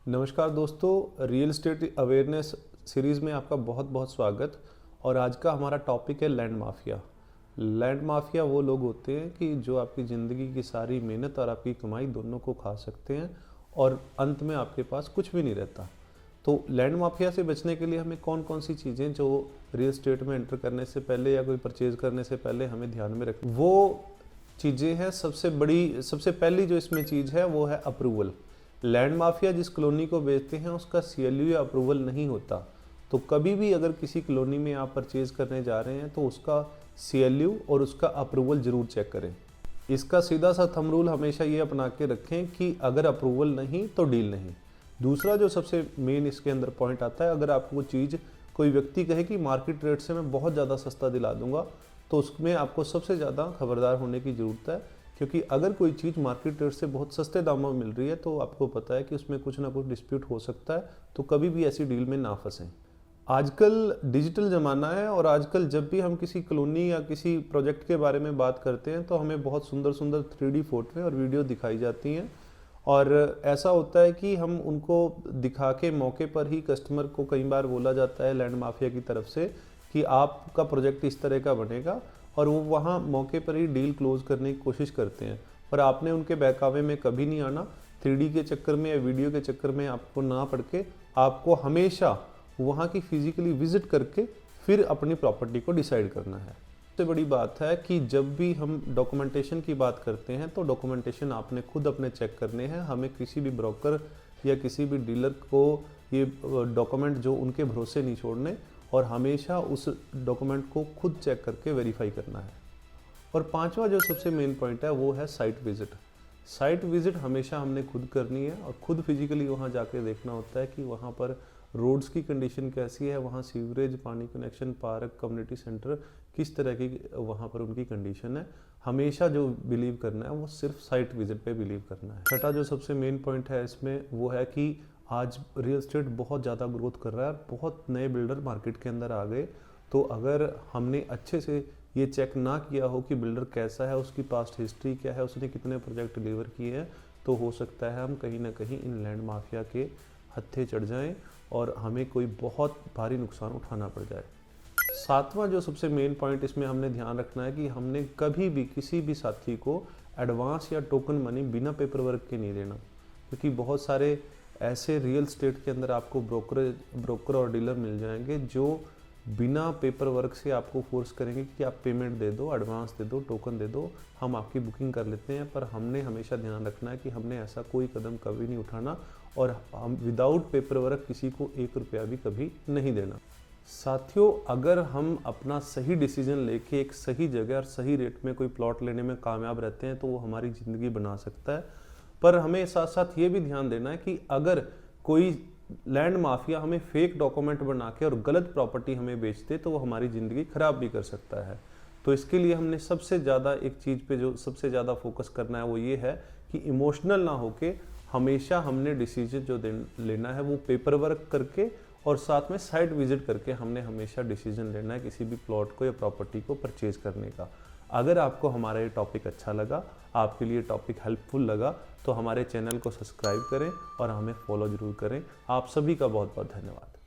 नमस्कार दोस्तों, real estate awareness series में आपका बहुत बहुत स्वागत। और आज का हमारा टॉपिक है लैंड माफिया। लैंड माफिया वो लोग होते हैं कि जो आपकी ज़िंदगी की सारी मेहनत और आपकी कमाई दोनों को खा सकते हैं और अंत में आपके पास कुछ भी नहीं रहता। तो लैंड माफिया से बचने के लिए हमें कौन कौन सी चीज़ें जो रियल एस्टेट में एंटर करने से पहले या कोई परचेज़ करने से पहले हमें ध्यान में रख, वो चीज़ें हैं। सबसे पहली जो इसमें चीज़ है वो है अप्रूवल। लैंड माफिया जिस कॉलोनी को बेचते हैं उसका CLU या अप्रूवल नहीं होता। तो कभी भी अगर किसी कॉलोनी में आप परचेज़ करने जा रहे हैं तो उसका CLU और उसका अप्रूवल ज़रूर चेक करें। इसका सीधा सा थंब रूल हमेशा ये अपना के रखें कि अगर अप्रूवल नहीं तो डील नहीं। दूसरा जो सबसे मेन इसके अंदर पॉइंट आता है, अगर आपको चीज़ कोई व्यक्ति कहे कि मार्केट रेट से मैं बहुत ज़्यादा सस्ता दिला दूंगा, तो उसमें आपको सबसे ज़्यादा खबरदार होने की ज़रूरत है। क्योंकि अगर कोई चीज़ मार्केट रेट से बहुत सस्ते दामों में मिल रही है तो आपको पता है कि उसमें कुछ ना कुछ डिस्प्यूट हो सकता है। तो कभी भी ऐसी डील में ना फंसें। आजकल डिजिटल ज़माना है और आजकल जब भी हम किसी कॉलोनी या किसी प्रोजेक्ट के बारे में बात करते हैं तो हमें बहुत सुंदर सुंदर 3D फोटो और वीडियो दिखाई जाती हैं। और ऐसा होता है कि हम उनको दिखा के मौके पर ही कस्टमर को कई बार बोला जाता है लैंड माफिया की तरफ से कि आपका प्रोजेक्ट इस तरह का बनेगा, और वो वहाँ मौके पर ही डील क्लोज करने की कोशिश करते हैं। पर आपने उनके बहकावे में कभी नहीं आना। 3D के चक्कर में या वीडियो के चक्कर में आपको ना पड़ के आपको हमेशा वहाँ की फिजिकली विजिट करके फिर अपनी प्रॉपर्टी को डिसाइड करना है। सबसे बड़ी बात है कि जब भी हम डॉक्यूमेंटेशन की बात करते हैं तो डॉक्यूमेंटेशन आपने खुद अपने चेक करने हैं। हमें किसी भी ब्रोकर या किसी भी डीलर को ये डॉक्यूमेंट जो उनके भरोसे नहीं छोड़ने, और हमेशा उस डॉक्यूमेंट को खुद चेक करके वेरीफाई करना है। और पांचवा जो सबसे मेन पॉइंट है वो है साइट विजिट। साइट विजिट हमेशा हमने खुद करनी है और खुद फिजिकली वहाँ जाके देखना होता है कि वहाँ पर रोड्स की कंडीशन कैसी है, वहाँ सीवरेज, पानी कनेक्शन, पार्क, कम्युनिटी सेंटर किस तरह की वहाँ पर उनकी कंडीशन है। हमेशा जो बिलीव करना है वो सिर्फ साइट विजिट पे बिलीव करना है। छठा जो सबसे मेन पॉइंट है इसमें वो है कि आज रियल एस्टेट बहुत ज़्यादा ग्रोथ कर रहा है, बहुत नए बिल्डर मार्केट के अंदर आ गए। तो अगर हमने अच्छे से ये चेक ना किया हो कि बिल्डर कैसा है, उसकी पास्ट हिस्ट्री क्या है, उसने कितने प्रोजेक्ट डिलीवर किए हैं, तो हो सकता है हम कहीं ना कहीं इन लैंड माफिया के हत्थे चढ़ जाएं और हमें कोई बहुत भारी नुकसान उठाना पड़ जाए। सातवां जो सबसे मेन पॉइंट इसमें हमने ध्यान रखना है कि हमने कभी भी किसी भी साथी को एडवांस या टोकन मनी बिना पेपर वर्क के नहीं देना। क्योंकि बहुत सारे ऐसे रियल एस्टेट के अंदर आपको ब्रोकर और डीलर मिल जाएंगे जो बिना पेपर वर्क से आपको फोर्स करेंगे कि आप पेमेंट दे दो, एडवांस दे दो, टोकन दे दो, हम आपकी बुकिंग कर लेते हैं। पर हमने हमेशा ध्यान रखना है कि हमने ऐसा कोई कदम कभी नहीं उठाना और हम विदाउट पेपर वर्क किसी को 1 रुपया भी कभी नहीं देना। साथियों, अगर हम अपना सही डिसीजन लेके एक सही जगह और सही रेट में कोई प्लॉट लेने में कामयाब रहते हैं तो वो हमारी ज़िंदगी बना सकता है। पर हमें साथ साथ ये भी ध्यान देना है कि अगर कोई लैंड माफिया हमें फेक डॉक्यूमेंट बना के और गलत प्रॉपर्टी हमें बेचते तो वो हमारी ज़िंदगी खराब भी कर सकता है। तो इसके लिए हमने सबसे ज़्यादा एक चीज़ पे जो सबसे ज़्यादा फोकस करना है वो ये है कि इमोशनल ना होके हमेशा हमने डिसीजन जो लेना है वो पेपर वर्क करके और साथ में साइट विजिट करके हमने हमेशा डिसीजन लेना है किसी भी प्लॉट को या प्रॉपर्टी को परचेज करने का। अगर आपको हमारा ये टॉपिक अच्छा लगा, आपके लिए टॉपिक हेल्पफुल लगा, तो हमारे चैनल को सब्सक्राइब करें और हमें फॉलो ज़रूर करें। आप सभी का बहुत बहुत धन्यवाद।